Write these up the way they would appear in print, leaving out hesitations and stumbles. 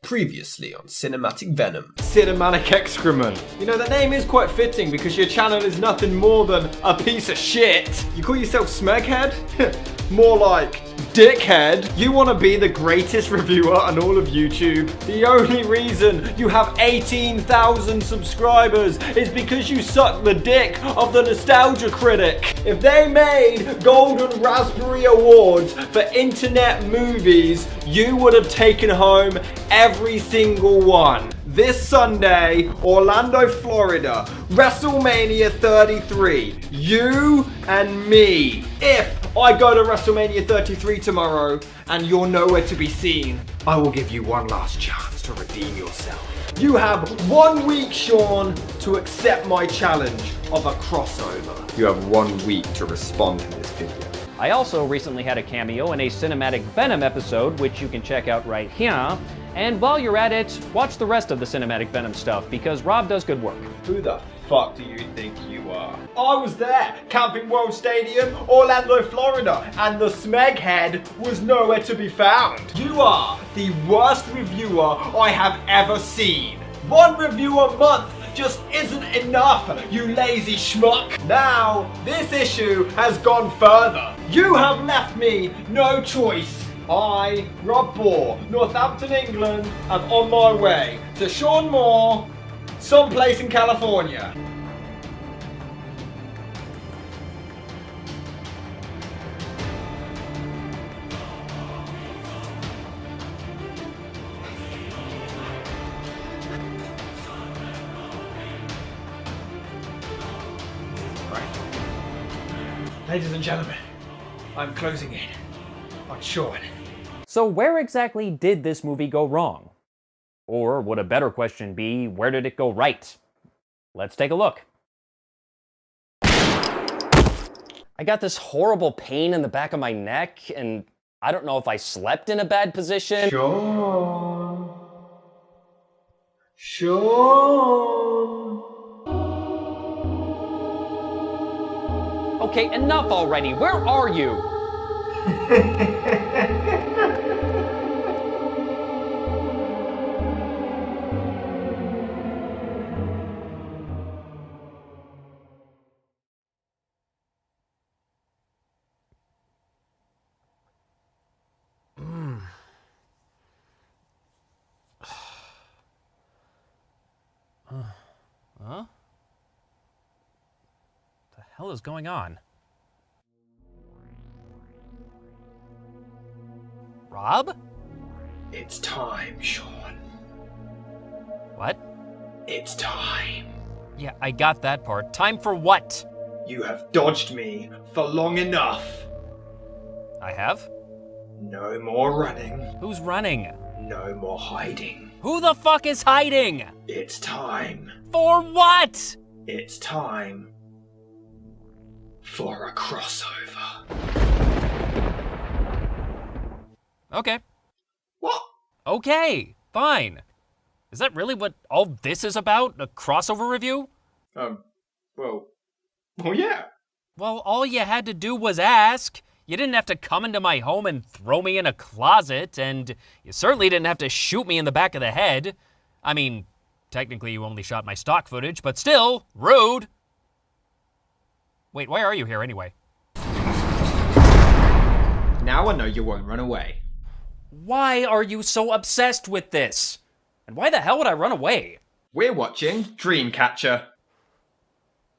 Previously on Cinematic Venom. Cinematic Excrement. You know, the name is quite fitting because your channel is nothing more than a piece of shit. You call yourself Smeghead? More like dickhead. You want to be the greatest reviewer on all of YouTube. The only reason you have 18,000 subscribers is because you suck the dick of the nostalgia critic. If they made Golden Raspberry Awards for internet movies, you would have taken home every single one. This Sunday, Orlando, Florida, WrestleMania 33. You and me. If I go to WrestleMania 33 tomorrow and you're nowhere to be seen, I will give you one last chance to redeem yourself. You have 1 week, Sean, to accept my challenge of a crossover. You have 1 week to respond to this video. I also recently had a cameo in a Cinematic Venom episode, which you can check out right here. And while you're at it, watch the rest of the Cinematic Venom stuff, because Rob does good work. Who the fuck do you think you are? I was there, Camping World Stadium, Orlando, Florida, and the Smeghead was nowhere to be found. You are the worst reviewer I have ever seen. 1 review a month just isn't enough, you lazy schmuck. Now, this issue has gone further. You have left me no choice. I, Rob Bohr, Northampton, England, am on my way to Sean Moore, someplace in California. Ladies and gentlemen, I'm closing in on Sean. So where exactly did this movie go wrong? Or would a better question be, where did it go right? Let's take a look. I got this horrible pain in the back of my neck, and I don't know if I slept in a bad position. Sean. Okay, enough already. Where are you? Huh? The hell is going on? Rob? It's time, Sean. What? It's time. Yeah, I got that part. Time for what? You have dodged me for long enough. I have? No more running. Who's running? No more hiding. Who the fuck is hiding? It's time. For what? It's time for a crossover. Okay. What? Okay, fine. Is that really what all this is about? A crossover review? Well, yeah. Well, all you had to do was ask. You didn't have to come into my home and throw me in a closet, and you certainly didn't have to shoot me in the back of the head. I mean, technically you only shot my stock footage, but still, rude. Wait, why are you here anyway? Now I know you won't run away. Why are you so obsessed with this? And why the hell would I run away? We're watching Dreamcatcher.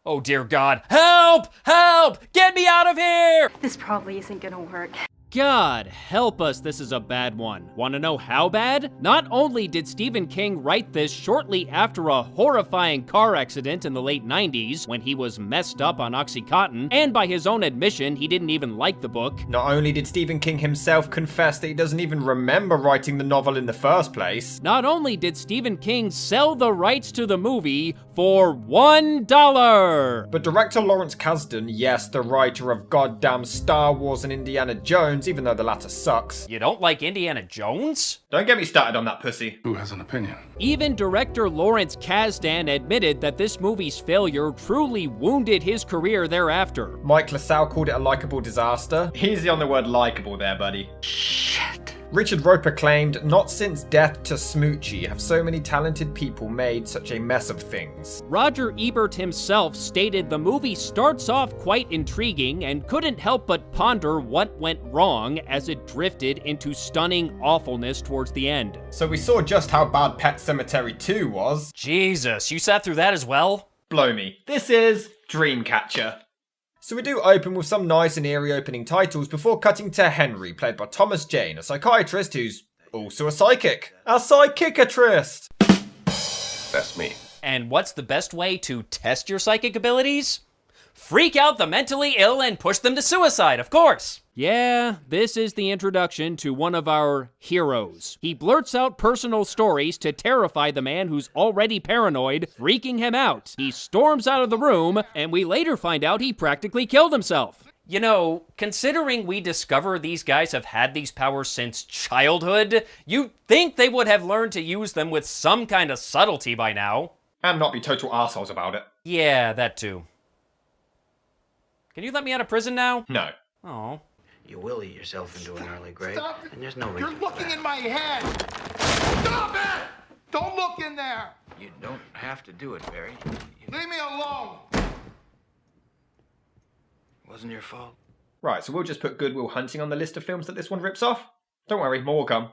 Oh dear God, help! Help! Get me out of here! This probably isn't gonna work. God help us, this is a bad one. Want to know how bad? Not only did Stephen King write this shortly after a horrifying car accident in the late 90s when he was messed up on Oxycontin, and by his own admission, he didn't even like the book. Not only did Stephen King himself confess that he doesn't even remember writing the novel in the first place. Not only did Stephen King sell the rights to the movie for $1. But director Lawrence Kasdan, yes, the writer of goddamn Star Wars and Indiana Jones, even though the latter sucks. You don't like Indiana Jones? Don't get me started on that pussy. Who has an opinion? Even director Lawrence Kasdan admitted that this movie's failure truly wounded his career thereafter. Mike LaSalle called it a likable disaster. Easy on the word likable there, buddy. Shit. Richard Roper claimed, "Not since death to Smoochie have so many talented people made such a mess of things." Roger Ebert himself stated the movie starts off quite intriguing and couldn't help but ponder what went wrong as it drifted into stunning awfulness towards the end. So we saw just how bad Pet Sematary 2 was. Jesus, you sat through that as well? Blow me. This is Dreamcatcher. So we do open with some nice and eerie opening titles before cutting to Henry, played by Thomas Jane, a psychiatrist who's also a psychic. A psychiatrist! That's me. And what's the best way to test your psychic abilities? Freak out the mentally ill and push them to suicide, of course. Yeah, this is the introduction to one of our heroes. He blurts out personal stories to terrify the man who's already paranoid, freaking him out. He storms out of the room, and we later find out he practically killed himself. You know, considering we discover these guys have had these powers since childhood, you'd think they would have learned to use them with some kind of subtlety by now. And not be total assholes about it. Yeah, that too. Can you let me out of prison now? No. Oh. You will eat yourself into an early grave, and there's no reason. You're looking in my head! Stop it! Don't look in there! You don't have to do it, Barry. Leave me alone! It wasn't your fault. Right, so we'll just put Good Will Hunting on the list of films that this one rips off. Don't worry, more will come.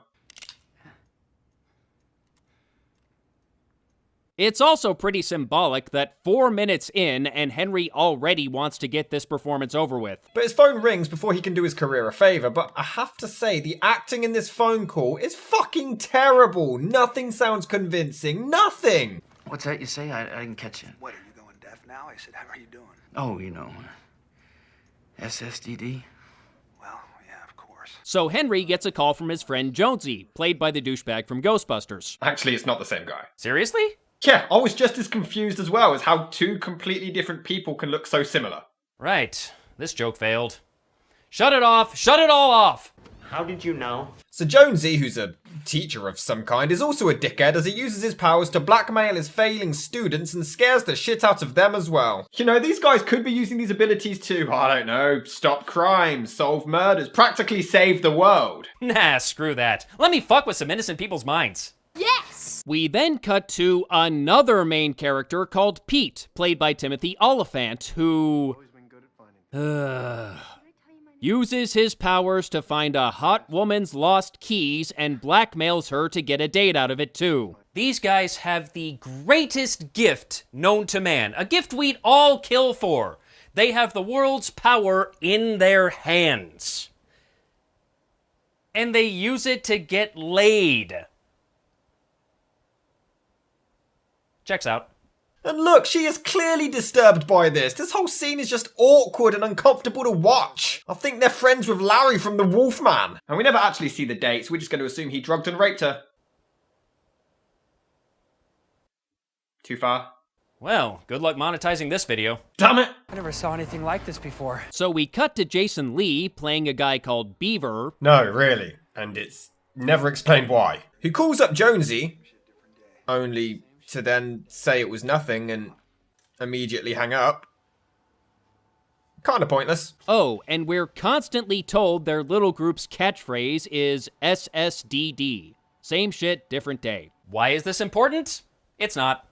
It's also pretty symbolic that 4 minutes in and Henry already wants to get this performance over with. But his phone rings before he can do his career a favour, but I have to say, the acting in this phone call is fucking terrible. Nothing sounds convincing. Nothing! What's that you say? I didn't catch you. What, are you going deaf now? I said, how are you doing? Oh, you know, SSDD. Well, yeah, of course. So Henry gets a call from his friend Jonesy, played by the douchebag from Ghostbusters. Actually, it's not the same guy. Seriously? Yeah, I was just as confused as well as how two completely different people can look so similar. Right. This joke failed. Shut it off! Shut it all off! How did you know? So Jonesy, who's a teacher of some kind, is also a dickhead as he uses his powers to blackmail his failing students and scares the shit out of them as well. You know, these guys could be using these abilities to, I don't know, stop crimes, solve murders, practically save the world. Nah, screw that. Let me fuck with some innocent people's minds. We then cut to another main character called Pete, played by Timothy Oliphant, who uses his powers to find a hot woman's lost keys and blackmails her to get a date out of it too. These guys have the greatest gift known to man, a gift we'd all kill for. They have the world's power in their hands. And they use it to get laid. Checks out. And look, she is clearly disturbed by this. This whole scene is just awkward and uncomfortable to watch. I think they're friends with Larry from The Wolfman. And we never actually see the dates, we're just going to assume he drugged and raped her. Too far? Well, good luck monetizing this video. Damn it! I never saw anything like this before. So we cut to Jason Lee playing a guy called Beaver. No, really. And it's never explained why. Who calls up Jonesy, only to then say it was nothing and immediately hang up. Kinda pointless. Oh, and we're constantly told their little group's catchphrase is SSDD. Same shit, different day. Why is this important? It's not.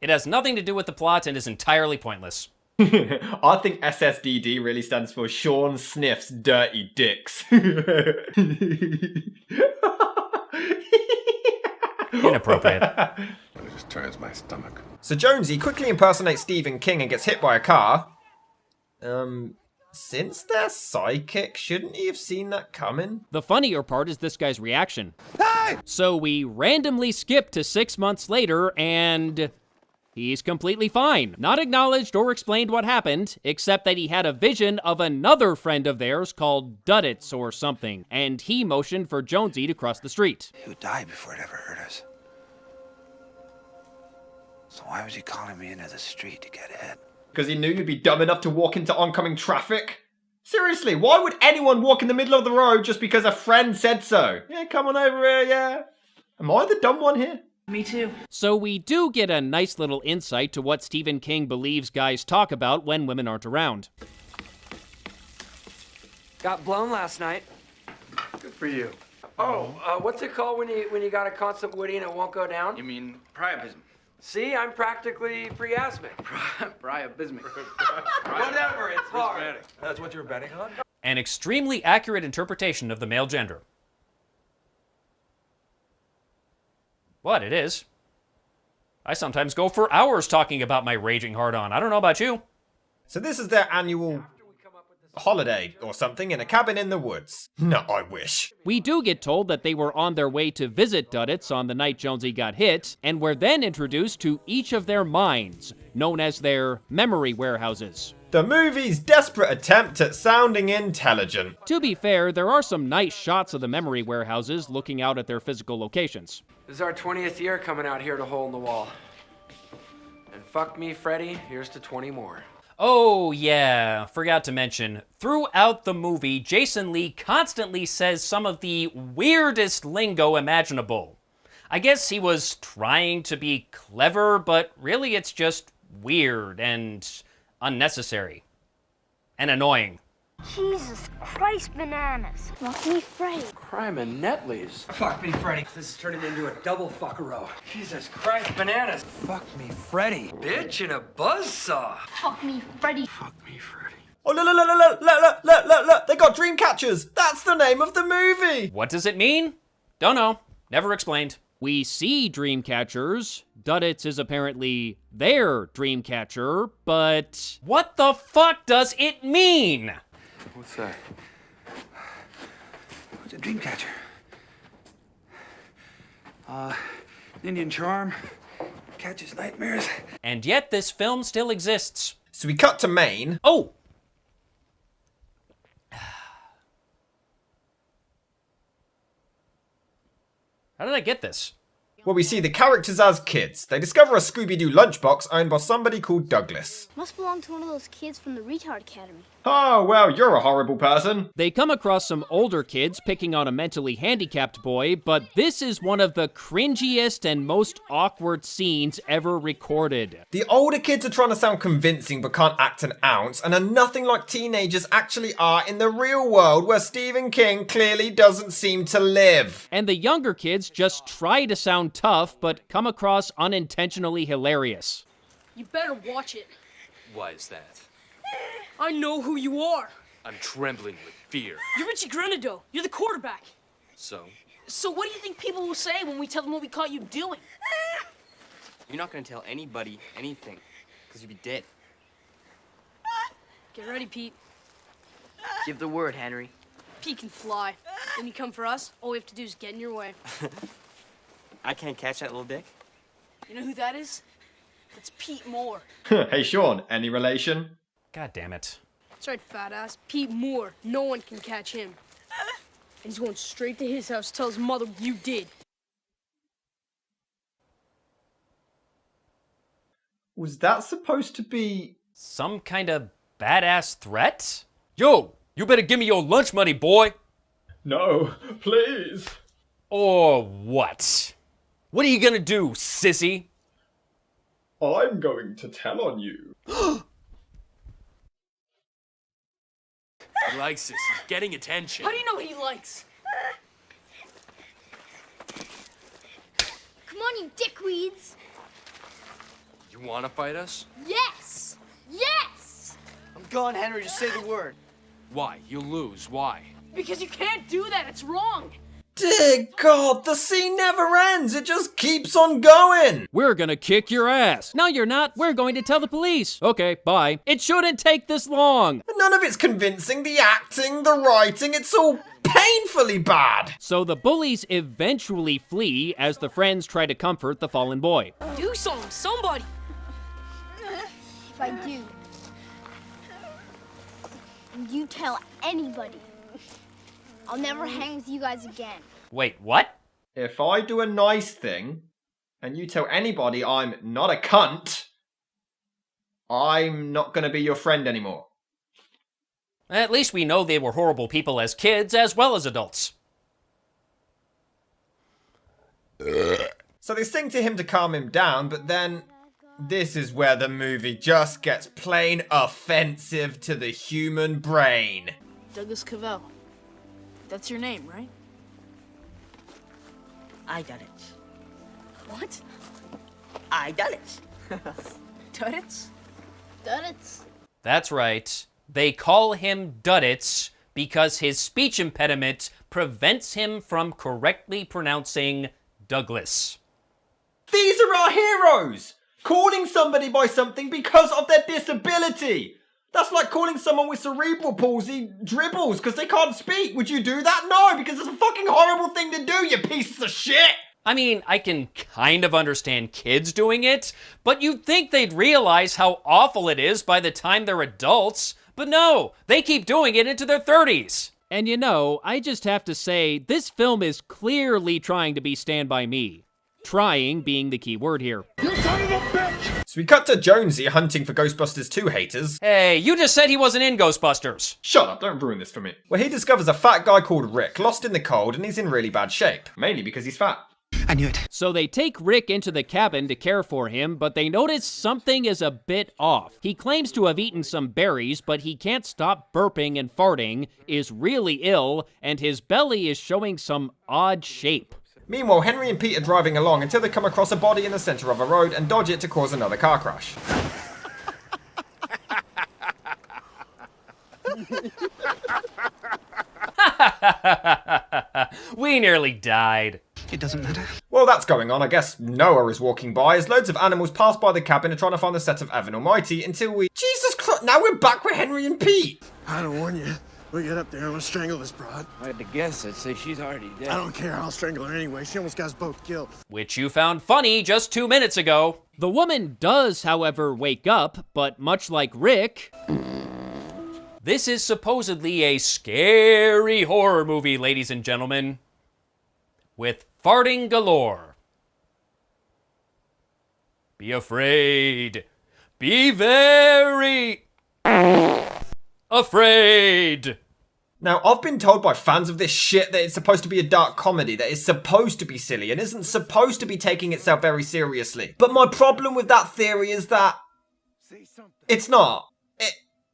It has nothing to do with the plot and is entirely pointless. I think SSDD really stands for Sean Sniff's Dirty Dicks. Inappropriate. It just turns my stomach. So Jonesy quickly impersonates Stephen King and gets hit by a car. Since they're psychic, shouldn't he have seen that coming? The funnier part is this guy's reaction. Hey! So we randomly skip to 6 months later and he's completely fine. Not acknowledged or explained what happened, except that he had a vision of another friend of theirs called Duddits or something, and he motioned for Jonesy to cross the street. He would die before it ever hurt us. So why was he calling me into the street to get ahead? Because he knew you'd be dumb enough to walk into oncoming traffic? Seriously, why would anyone walk in the middle of the road just because a friend said so? Yeah, come on over here, yeah. Am I the dumb one here? Me too. So we do get a nice little insight to what Stephen King believes guys talk about when women aren't around. Got blown last night. Good for you. What's it called when you got a constant Woody and it won't go down? You mean priapism? See, I'm practically priasmic. Priapismic. Whatever, it's hard. That's what you were betting on? An extremely accurate interpretation of the male gender. What, it is? I sometimes go for hours talking about my raging hard-on. I don't know about you. So this is their annual holiday or something in a cabin in the woods. No, I wish. We do get told that they were on their way to visit Duddits on the night Jonesy got hit, and were then introduced to each of their minds, known as their memory warehouses. The movie's desperate attempt at sounding intelligent. To be fair, there are some nice shots of the memory warehouses looking out at their physical locations. This is our 20th year coming out here to Hole in the Wall. And fuck me, Freddy, here's to 20 more. Oh, yeah, forgot to mention, throughout the movie, Jason Lee constantly says some of the weirdest lingo imaginable. I guess he was trying to be clever, but really it's just weird and unnecessary. And annoying. Jesus Christ, bananas. Fuck me, Freddy. Crime and Netley's. Fuck me, Freddy. This is turning into a double fuckero. Jesus Christ, bananas. Fuck me, Freddy. Bitch in a buzzsaw. Fuck me, Freddy. Fuck me, Freddy. Oh, look, they got Dreamcatchers. That's the name of the movie. What does it mean? Don't know. Never explained. We see Dreamcatchers. Duddits is apparently their Dreamcatcher, but What the fuck does it mean? What's that? What's a Dreamcatcher? Indian charm. Catches nightmares. And yet this film still exists. So we cut to Maine. Oh! How did I get this? Where we see the characters as kids. They discover a Scooby-Doo lunchbox owned by somebody called Douglas. Must belong to one of those kids from the Retard Academy. Oh, well, you're a horrible person. they come across some older kids picking on a mentally handicapped boy, but this is one of the cringiest and most awkward scenes ever recorded. The older kids are trying to sound convincing but can't act an ounce and are nothing like teenagers actually are in the real world where Stephen King clearly doesn't seem to live. And the younger kids just try to sound tough, but come across unintentionally hilarious. You better watch it. Why is that? I know who you are. I'm trembling with fear. You're Richie Grenado. You're the quarterback. So? So what do you think people will say when we tell them what we caught you doing? You're not gonna tell anybody anything, because you'd be dead. Get ready, Pete. Give the word, Henry. Pete can fly. When you come for us, all we have to do is get in your way. I can't catch that little dick. You know who that is? That's Pete Moore. Hey Sean, any relation? God damn it. That's right, fat ass. Pete Moore. No one can catch him. And he's going straight to his house to tell his mother what you did. Was that supposed to be... Some kind of badass threat? Yo, you better give me your lunch money, boy. No, please. Or what? What are you gonna do, sissy? I'm going to tell on you. He likes this. He's getting attention. How do you know what he likes? Come on, you dickweeds. You wanna fight us? Yes! Yes! I'm gone, Henry. Just say the word. Why? You'll lose. Why? Because you can't do that. It's wrong. Dear God, the scene never ends. It just keeps on going. We're gonna kick your ass. No, you're not. We're going to tell the police. Okay, bye. It shouldn't take this long. None of it's convincing. The acting, the writing, it's all painfully bad. So the bullies eventually flee as the friends try to comfort the fallen boy. Do something. Somebody. If I do, and you tell anybody, I'll never hang with you guys again. Wait, what? If I do a nice thing, and you tell anybody I'm not a cunt, I'm not gonna be your friend anymore. At least we know they were horrible people as kids as well as adults. So they sing to him to calm him down, but then this is where the movie just gets plain offensive to the human brain. Douglas Cavell. That's your name, right? I done it. What? I done it. Duddits? Duddits. That's right. They call him Duddits because his speech impediment prevents him from correctly pronouncing Douglas. These are our heroes! Calling somebody by something because of their disability! That's like calling someone with cerebral palsy dribbles because they can't speak. Would you do that? No, because it's a fucking horrible thing to do, you pieces of shit! I mean, I can kind of understand kids doing it, but you'd think they'd realize how awful it is by the time they're adults. But no, they keep doing it into their 30s. And you know, I just have to say, this film is clearly trying to be Stand By Me. Trying being the key word here. You son of a bitch! So we cut to Jonesy hunting for Ghostbusters 2 haters. Hey, you just said he wasn't in Ghostbusters. Shut up, don't ruin this for me. Where he discovers a fat guy called Rick, lost in the cold, and he's in really bad shape. Mainly because he's fat. I knew it. So they take Rick into the cabin to care for him, but they notice something is a bit off. He claims to have eaten some berries, but he can't stop burping and farting, is really ill, and his belly is showing some odd shape. Meanwhile, Henry and Pete are driving along until they come across a body in the center of a road and dodge it to cause another car crash. We nearly died. It doesn't matter. While that's going on, I guess Noah is walking by as loads of animals pass by the cabin and trying to find the set of Evan Almighty until we... Jesus Christ, now we're back with Henry and Pete! I don't warn you. We get up there, I'm gonna strangle this broad. I had to guess. I'd say she's already dead. I don't care, I'll strangle her anyway. She almost got us both killed. Which you found funny just 2 minutes ago. The woman does, however, wake up, but much like Rick... This is supposedly a scary horror movie, ladies and gentlemen. With farting galore. Be afraid. Be very... afraid. Now, I've been told by fans of this shit that it's supposed to be a dark comedy, that it's supposed to be silly, and isn't supposed to be taking itself very seriously. But my problem with that theory is that... it's not.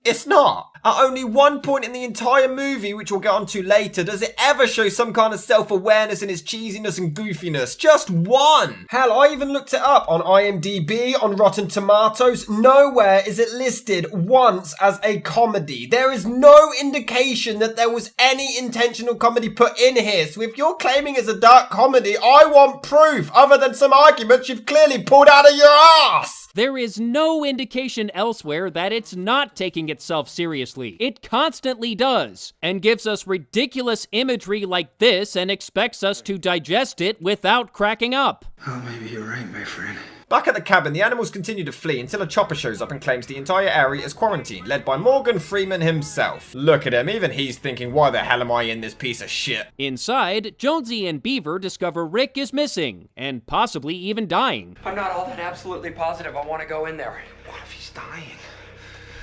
It's not. At only one point in the entire movie, which we'll get onto later, does it ever show some kind of self-awareness in its cheesiness and goofiness. Just one. Hell, I even looked it up on IMDb, on Rotten Tomatoes. Nowhere is it listed once as a comedy. There is no indication that there was any intentional comedy put in here. So if you're claiming it's a dark comedy, I want proof, other than some arguments you've clearly pulled out of your ass. There is no indication elsewhere that it's not taking itself seriously. It constantly does, and gives us ridiculous imagery like this and expects us to digest it without cracking up. Oh, maybe you're right, my friend. Back at the cabin, the animals continue to flee until a chopper shows up and claims the entire area is quarantined, led by Morgan Freeman himself. Look at him, even he's thinking, why the hell am I in this piece of shit? Inside, Jonesy and Beaver discover Rick is missing, and possibly even dying. I'm not all that absolutely positive I want to go in there. What if he's dying?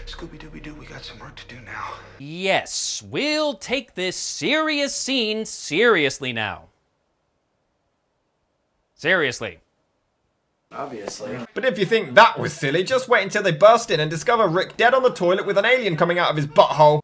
Scooby-Dooby-Doo, we got some work to do now. Yes, we'll take this serious scene seriously now. Seriously. Obviously. But if you think that was silly, just wait until they burst in and discover Rick dead on the toilet with an alien coming out of his butthole.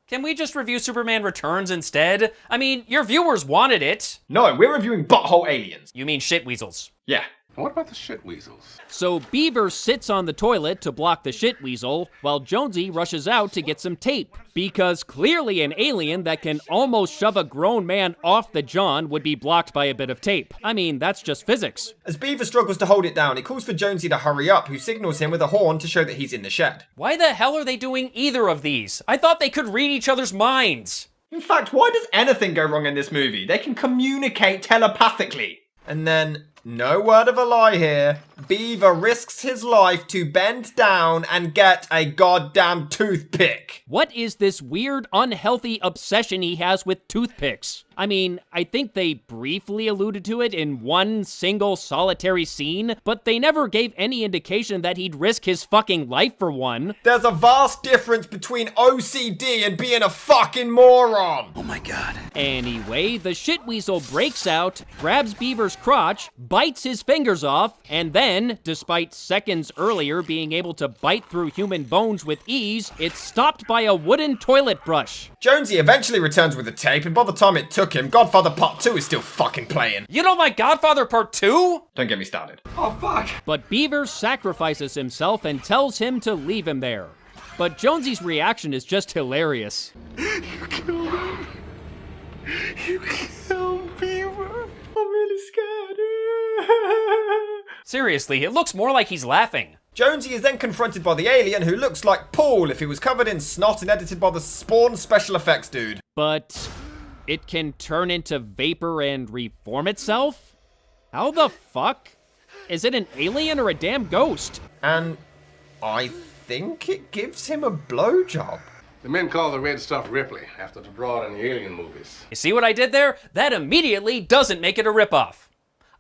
Can we just review Superman Returns instead? I mean, your viewers wanted it. No, we're reviewing butthole aliens. You mean shit weasels. Yeah. What about the shit weasels? So Beaver sits on the toilet to block the shit weasel, while Jonesy rushes out to get some tape. Because clearly an alien that can almost shove a grown man off the john would be blocked by a bit of tape. I mean, that's just physics. As Beaver struggles to hold it down, he calls for Jonesy to hurry up, who signals him with a horn to show that he's in the shed. Why the hell are they doing either of these? I thought they could read each other's minds. In fact, why does anything go wrong in this movie? They can communicate telepathically. And then, no word of a lie here, Beaver risks his life to bend down and get a goddamn toothpick. What is this weird, unhealthy obsession he has with toothpicks? I mean, I think they briefly alluded to it in one single solitary scene, but they never gave any indication that he'd risk his fucking life for one. There's a vast difference between OCD and being a fucking moron. Oh my god. Anyway, the shit weasel breaks out, grabs Beaver's crotch, bites his fingers off, and then then, despite seconds earlier being able to bite through human bones with ease, it's stopped by a wooden toilet brush. Jonesy eventually returns with the tape, and by the time it took him, Godfather Part 2 is still fucking playing. You don't like Godfather Part 2? Don't get me started. Oh, fuck. But Beaver sacrifices himself and tells him to leave him there. But Jonesy's reaction is just hilarious. You killed him. You killed Beaver. I'm really scared. Seriously, it looks more like he's laughing. Jonesy is then confronted by the alien, who looks like Paul if he was covered in snot and edited by the Spawn special effects dude. But it can turn into vapor and reform itself? How the fuck? Is it an alien or a damn ghost? And I think it gives him a blowjob. The men call the red stuff Ripley, after the broad in the Alien movies. You see what I did there? That immediately doesn't make it a ripoff.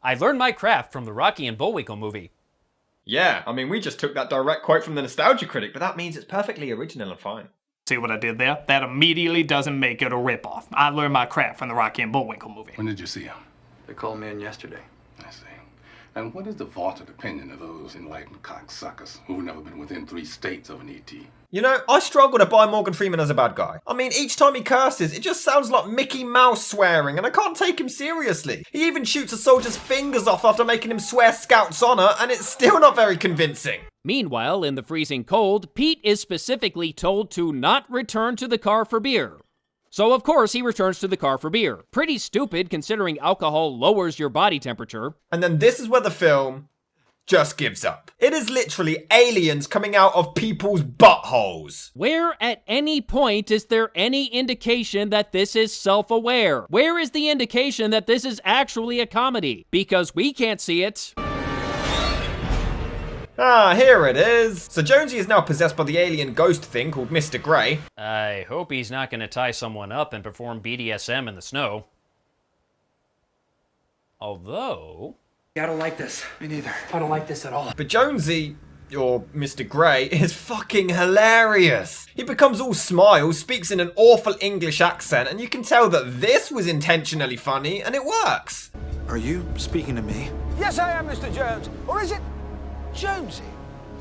I learned my craft from the Rocky and Bullwinkle movie. Yeah, I mean, we just took that direct quote from the Nostalgia Critic, but that means it's perfectly original and fine. See what I did there? That immediately doesn't make it a ripoff. I learned my craft from the Rocky and Bullwinkle movie. When did you see him? They called me in yesterday. I see. And what is the vaunted opinion of those enlightened cocksuckers who've never been within 3 states of an E.T.? You know, I struggle to buy Morgan Freeman as a bad guy. I mean, each time he curses, it just sounds like Mickey Mouse swearing, and I can't take him seriously. He even shoots a soldier's fingers off after making him swear Scout's honor, and it's still not very convincing. Meanwhile, in the freezing cold, Pete is specifically told to not return to the car for beer. So of course he returns to the car for beer. Pretty stupid considering alcohol lowers your body temperature. And then this is where the film just gives up. It is literally aliens coming out of people's buttholes. Where at any point is there any indication that this is self-aware? Where is the indication that this is actually a comedy? Because we can't see it. Ah, here it is. So Jonesy is now possessed by the alien ghost thing called Mr. Grey. I hope he's not going to tie someone up and perform BDSM in the snow. Although... I don't like this. Me neither. I don't like this at all. But Jonesy, or Mr. Grey, is fucking hilarious. He becomes all smiles, speaks in an awful English accent, and you can tell that this was intentionally funny, and it works. Are you speaking to me? Yes, I am, Mr. Jones. Or is it Jonesy?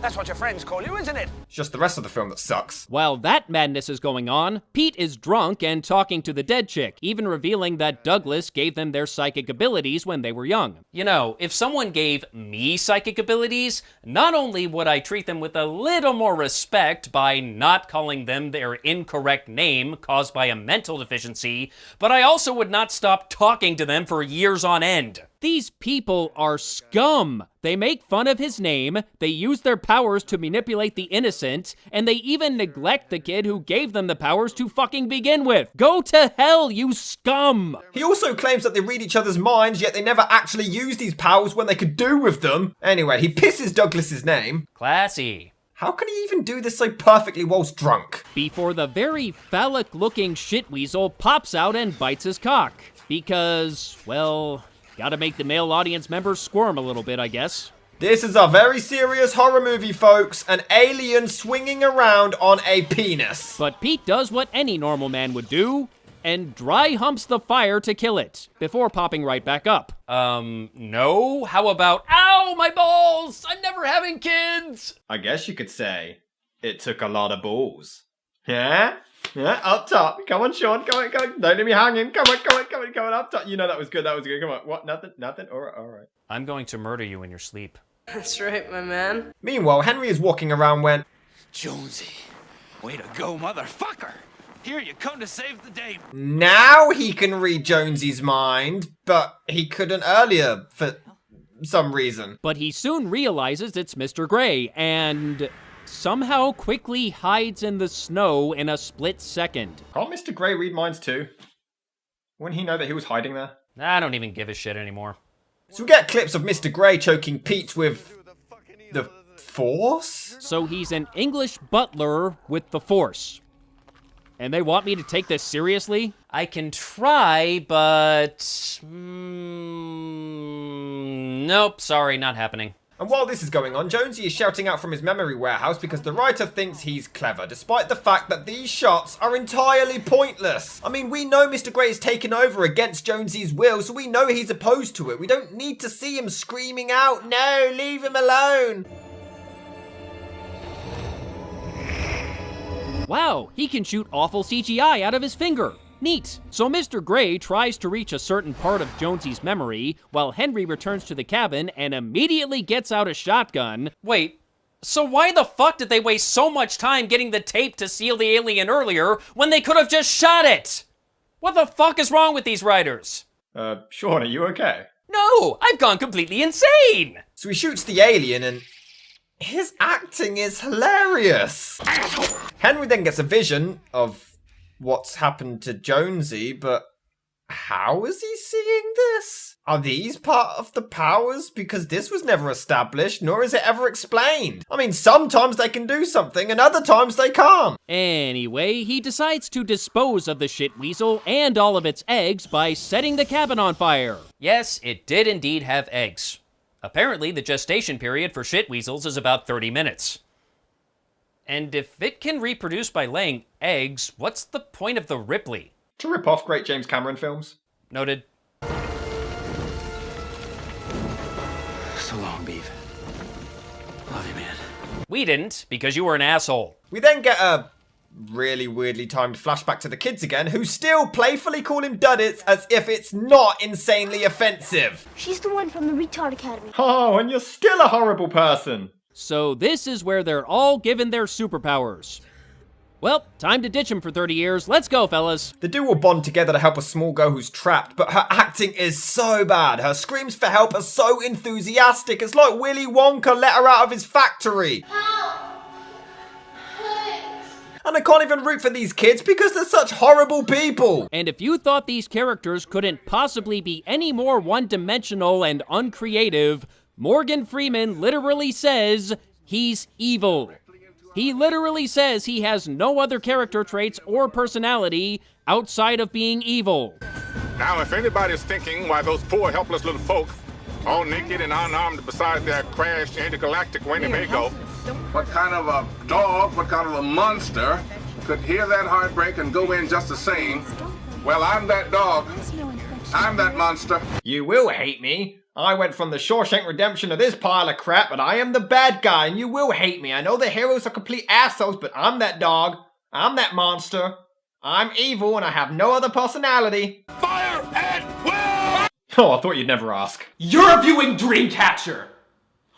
That's what your friends call you, isn't it? It's just the rest of the film that sucks. While that madness is going on, Pete is drunk and talking to the dead chick, even revealing that Douglas gave them their psychic abilities when they were young. You know, if someone gave me psychic abilities, not only would I treat them with a little more respect by not calling them their incorrect name caused by a mental deficiency, but I also would not stop talking to them for years on end. These people are scum. They make fun of his name, they use their powers to manipulate the innocent, and they even neglect the kid who gave them the powers to fucking begin with. Go to hell, you scum! He also claims that they read each other's minds, yet they never actually use these powers when they could do with them. Anyway, he pisses Douglas's name. Classy. How can he even do this so perfectly whilst drunk? Before the very phallic-looking shitweasel pops out and bites his cock. Because, well... gotta make the male audience members squirm a little bit, I guess. This is a very serious horror movie, folks. An alien swinging around on a penis. But Pete does what any normal man would do, and dry humps the fire to kill it, before popping right back up. No? How about, ow, my balls! I'm never having kids! I guess you could say, it took a lot of balls. Yeah? Yeah, up top. Come on, Sean. Come on. Don't leave me hanging. Come on, up top. You know that was good. Come on. What? Nothing? All right. I'm going to murder you in your sleep. That's right, my man. Meanwhile, Henry is walking around when... Jonesy, way to go, motherfucker. Here, you come to save the day. Now he can read Jonesy's mind, but he couldn't earlier for some reason. But he soon realizes it's Mr. Grey, and... somehow quickly hides in the snow in a split second. Can't Mr. Grey read minds too? Wouldn't he know that he was hiding there? I don't even give a shit anymore. So we get clips of Mr. Grey choking Pete with the Force? So he's an English butler with the Force. And they want me to take this seriously? I can try, but... nope, sorry, not happening. And while this is going on, Jonesy is shouting out from his memory warehouse because the writer thinks he's clever, despite the fact that these shots are entirely pointless. I mean, we know Mr. Grey is taken over against Jonesy's will, so we know he's opposed to it. We don't need to see him screaming out, "No, leave him alone!" Wow, he can shoot awful CGI out of his finger. Neat. So Mr. Grey tries to reach a certain part of Jonesy's memory, while Henry returns to the cabin and immediately gets out a shotgun. Wait, so why the fuck did they waste so much time getting the tape to seal the alien earlier when they could have just shot it? What the fuck is wrong with these writers? Sean, are you okay? No, I've gone completely insane! So he shoots the alien and his acting is hilarious. Henry then gets a vision of what's happened to Jonesy, but how is he seeing this? Are these part of the powers? Because this was never established, nor is it ever explained. I mean, sometimes they can do something, and other times they can't. Anyway, he decides to dispose of the shit weasel and all of its eggs by setting the cabin on fire. Yes, it did indeed have eggs. Apparently, the gestation period for shit weasels is about 30 minutes. And if it can reproduce by laying eggs, what's the point of the Ripley? To rip off great James Cameron films. Noted. So long, Beef. Love you, man. We didn't, because you were an asshole. We then get a really weirdly timed flashback to the kids again, who still playfully call him Duddits as if it's not insanely offensive. She's the one from the Retard Academy. Oh, and you're still a horrible person. So this is where they're all given their superpowers. Well, time to ditch him for 30 years. Let's go, fellas. The two will bond together to help a small girl who's trapped, but her acting is so bad. Her screams for help are so enthusiastic. It's like Willy Wonka let her out of his factory. Help! And I can't even root for these kids because they're such horrible people. And if you thought these characters couldn't possibly be any more one-dimensional and uncreative, Morgan Freeman literally says he's evil. He literally says he has no other character traits or personality outside of being evil. Now, if anybody's thinking why those poor helpless little folk, all naked and unarmed beside their crashed intergalactic Winnebago, What kind of a dog, what kind of a monster could hear that heartbreak and go in just the same? Well, I'm that dog. I'm that monster. You will hate me. I went from the Shawshank Redemption to this pile of crap, but I am the bad guy, and you will hate me. I know the heroes are complete assholes, but I'm that dog. I'm that monster. I'm evil, and I have no other personality. fire at will! Oh, I thought you'd never ask. You're viewing Dreamcatcher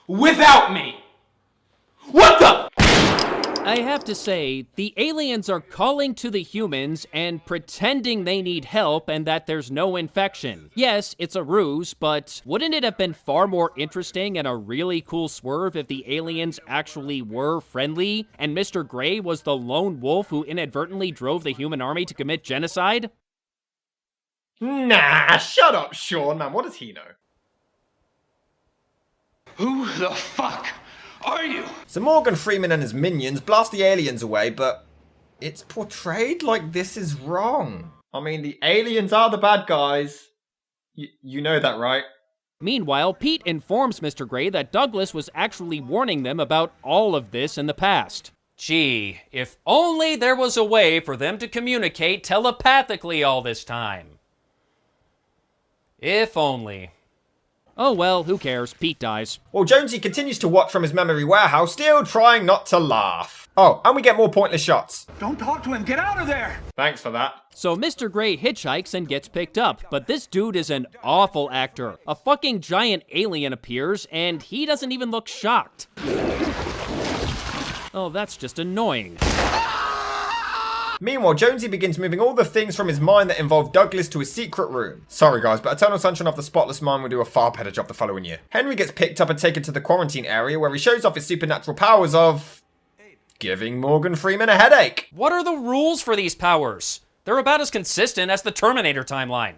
without me. What the? I have to say, the aliens are calling to the humans and pretending they need help and that there's no infection. Yes, it's a ruse, but wouldn't it have been far more interesting and a really cool swerve if the aliens actually were friendly and Mr. Grey was the lone wolf who inadvertently drove the human army to commit genocide? Nah, shut up, Sean, man. What does he know? Who the fuck are you? So Morgan Freeman and his minions blast the aliens away, but it's portrayed like this is wrong. I mean, the aliens are the bad guys. You know that, right? Meanwhile, Pete informs Mr. Grey that Douglas was actually warning them about all of this in the past. Gee, if only there was a way for them to communicate telepathically all this time. If only. Oh well, who cares? Pete dies. Well, Jonesy continues to watch from his memory warehouse, still trying not to laugh. Oh, and we get more pointless shots. Don't talk to him. Get out of there. Thanks for that. So Mr. Grey hitchhikes and gets picked up, but this dude is an awful actor. A fucking giant alien appears, and he doesn't even look shocked. Oh, that's just annoying. Meanwhile, Jonesy begins moving all the things from his mind that involve Douglas to his secret room. Sorry guys, but Eternal Sunshine of the Spotless Mind will do a far better job the following year. Henry gets picked up and taken to the quarantine area where he shows off his supernatural powers of giving Morgan Freeman a headache. What are the rules for these powers? They're about as consistent as the Terminator timeline.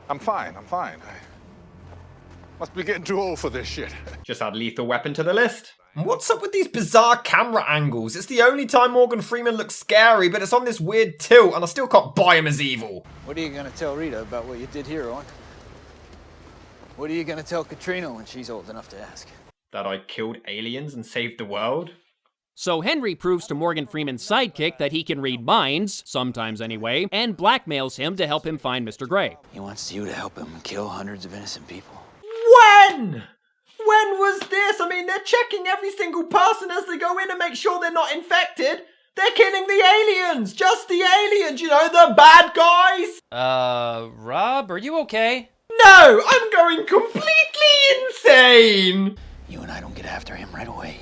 I'm fine. I must be getting too old for this shit. Just add Lethal Weapon to the list. And what's up with these bizarre camera angles? It's the only time Morgan Freeman looks scary, but it's on this weird tilt, and I still can't buy him as evil. What are you gonna tell Rita about what you did here, Owen? What are you gonna tell Katrina when she's old enough to ask? That I killed aliens and saved the world? So Henry proves to Morgan Freeman's sidekick that he can read minds, sometimes anyway, and blackmails him to help him find Mr. Grey. He wants you to help him kill hundreds of innocent people. When? When was this? I mean, they're checking every single person as they go in and make sure they're not infected. They're killing the aliens! Just the aliens, you know, the bad guys! Rob, are you okay? No! I'm going completely insane! You and I don't get after him right away.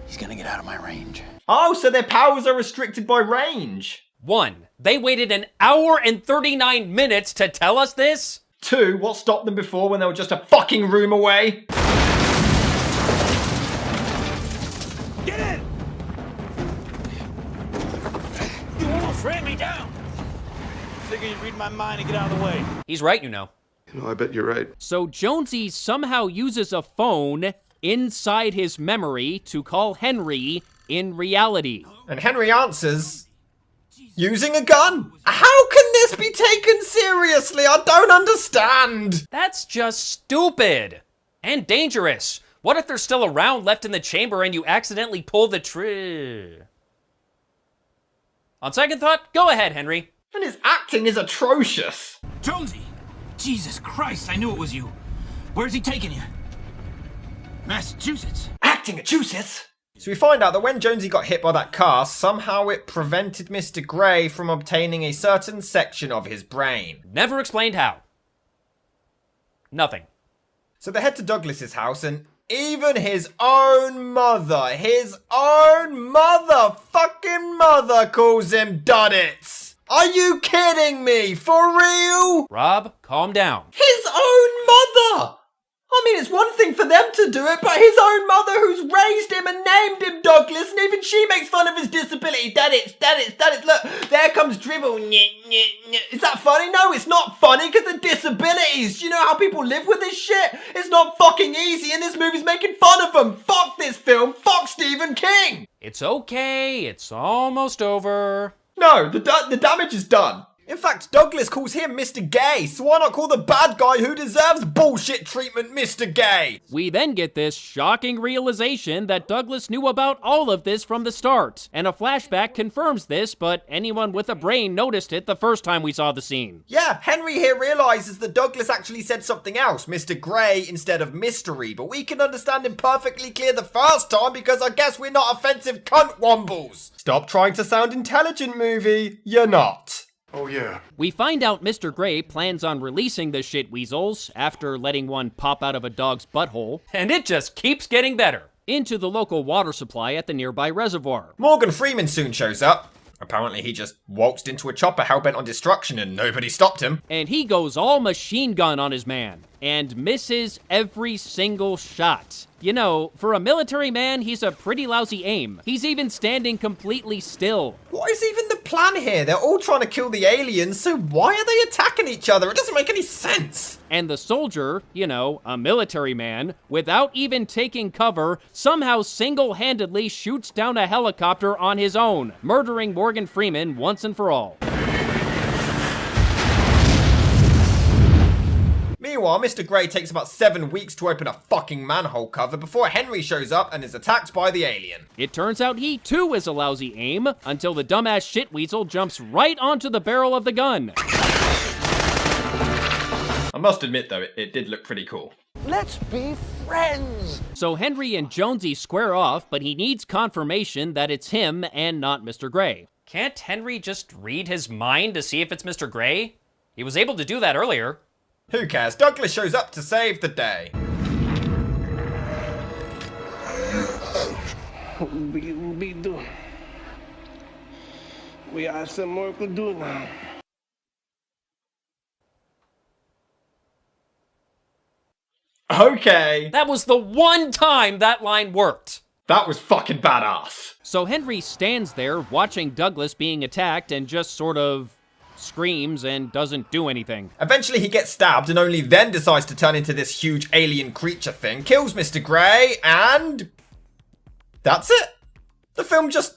He's gonna get out of my range. Oh, so their powers are restricted by range. 1, they waited an hour and 39 minutes to tell us this? 2, what stopped them before when they were just a fucking room away? Get in! You almost ran me down! Figure you'd read my mind and get out of the way. He's right, you know. You know, I bet you're right. So Jonesy somehow uses a phone inside his memory to call Henry in reality. And Henry answers using a gun. How can this be taken seriously? I don't understand. That's just stupid. And dangerous. What if they're still around left in the chamber and you accidentally pull the trigger? On second thought, go ahead, Henry. And his acting is atrocious. Jonesy! Jesus Christ, I knew it was you. Where's he taking you? Massachusetts. Acting Massachusetts? So we find out that when Jonesy got hit by that car, somehow it prevented Mr. Grey from obtaining a certain section of his brain. Never explained how. Nothing. So they head to Douglas's house and even his own fucking mother calls him Duddits. Are you kidding me? For real? Rob, calm down. His own mother! I mean, it's one thing for them to do it, but his own mother who's raised him and named him Douglas, and even she makes fun of his disability. Duddits, look, there comes Dribble. Is that funny? No, it's not funny because of disabilities. Do you know how people live with this shit? It's not fucking easy, and this movie's making fun of them. Fuck this film. Fuck Stephen King. It's okay. It's almost over. No, the damage is done. In fact, Douglas calls him Mr. Gay, so why not call the bad guy who deserves bullshit treatment Mr. Gay? We then get this shocking realization that Douglas knew about all of this from the start, and a flashback confirms this, but anyone with a brain noticed it the first time we saw the scene. Yeah, Henry here realizes that Douglas actually said something else, Mr. Grey instead of mystery, but we can understand him perfectly clear the first time because I guess we're not offensive cunt wombles. Stop trying to sound intelligent, movie. You're not. Oh, yeah. We find out Mr. Grey plans on releasing the shit weasels after letting one pop out of a dog's butthole. And it just keeps getting better. Into the local water supply at the nearby reservoir. Morgan Freeman soon shows up. Apparently he just waltzed into a chopper hellbent on destruction and nobody stopped him. And he goes all machine gun on his man and misses every single shot. You know, for a military man, he's a pretty lousy aim. He's even standing completely still. What is even the plan here? They're all trying to kill the aliens, so why are they attacking each other? It doesn't make any sense. And the soldier, you know, a military man, without even taking cover, somehow single-handedly shoots down a helicopter on his own, murdering Morgan Freeman once and for all. Meanwhile, Mr. Grey takes about 7 weeks to open a fucking manhole cover before Henry shows up and is attacked by the alien. It turns out he too is a lousy aim, until the dumbass shitweasel jumps right onto the barrel of the gun. I must admit though, it did look pretty cool. Let's be friends. So Henry and Jonesy square off, but he needs confirmation that it's him and not Mr. Grey. Can't Henry just read his mind to see if it's Mr. Grey? He was able to do that earlier. Who cares? Douglas shows up to save the day. We have some work to do now. Okay. That was the one time that line worked. That was fucking badass. So Henry stands there watching Douglas being attacked and just sort of screams and doesn't do anything. Eventually he gets stabbed and only then decides to turn into this huge alien creature thing, kills Mr. Grey, and that's it. The film just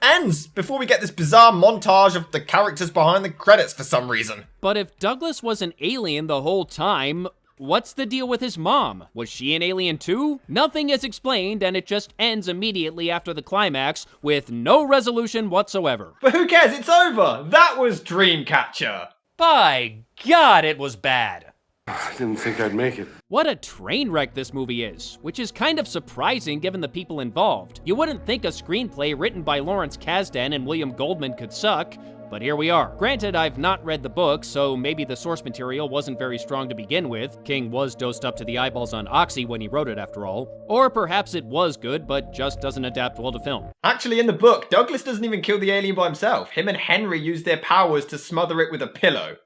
ends before we get this bizarre montage of the characters behind the credits for some reason. But if Douglas was an alien the whole time, What's the deal with his mom? Was she an alien too? Nothing is explained, and it just ends immediately after the climax with no resolution whatsoever. But who cares? It's over. That was Dreamcatcher. By God, it was bad. I didn't think I'd make it. What a train wreck this movie is, which is kind of surprising given the people involved. You wouldn't think a screenplay written by Lawrence Kasdan and William Goldman could suck, but here we are. Granted, I've not read the book, so maybe the source material wasn't very strong to begin with. King was dosed up to the eyeballs on Oxy when he wrote it, after all. Or perhaps it was good, but just doesn't adapt well to film. Actually, in the book, Douglas doesn't even kill the alien by himself. Him and Henry use their powers to smother it with a pillow.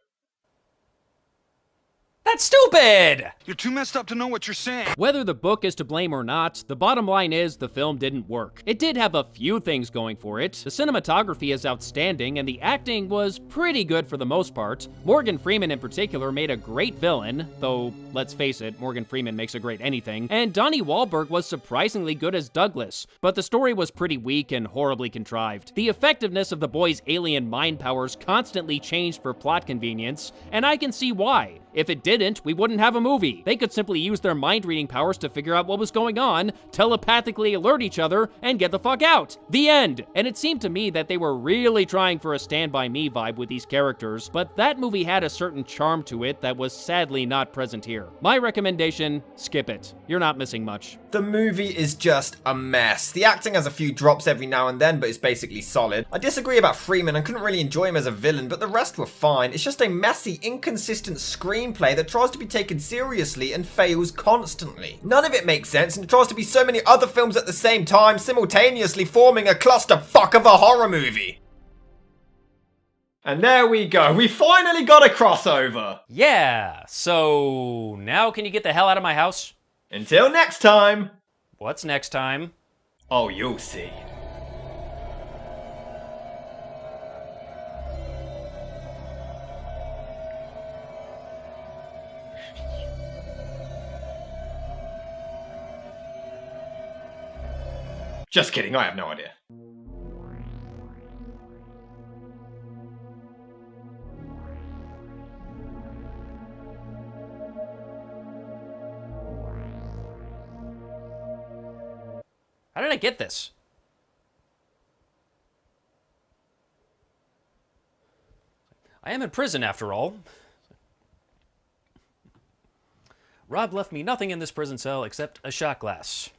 That's stupid! You're too messed up to know what you're saying. Whether the book is to blame or not, the bottom line is the film didn't work. It did have a few things going for it. The cinematography is outstanding, and the acting was pretty good for the most part. Morgan Freeman in particular made a great villain, though, let's face it, Morgan Freeman makes a great anything, and Donnie Wahlberg was surprisingly good as Douglas, but the story was pretty weak and horribly contrived. The effectiveness of the boy's alien mind powers constantly changed for plot convenience, and I can see why. If it didn't, we wouldn't have a movie. They could simply use their mind-reading powers to figure out what was going on, telepathically alert each other, and get the fuck out. The end. And it seemed to me that they were really trying for a Stand By Me vibe with these characters, but that movie had a certain charm to it that was sadly not present here. My recommendation, skip it. You're not missing much. The movie is just a mess. The acting has a few drops every now and then, but it's basically solid. I disagree about Freeman and couldn't really enjoy him as a villain, but the rest were fine. It's just a messy, inconsistent screenplay that tries to be taken seriously and fails constantly. None of it makes sense, and it tries to be so many other films at the same time, simultaneously forming a clusterfuck of a horror movie. And there we go. We finally got a crossover. Yeah, so now can you get the hell out of my house? Until next time. What's next time? Oh, you'll see. Just kidding, I have no idea. How did I get this? I am in prison after all. Rob left me nothing in this prison cell except a shot glass.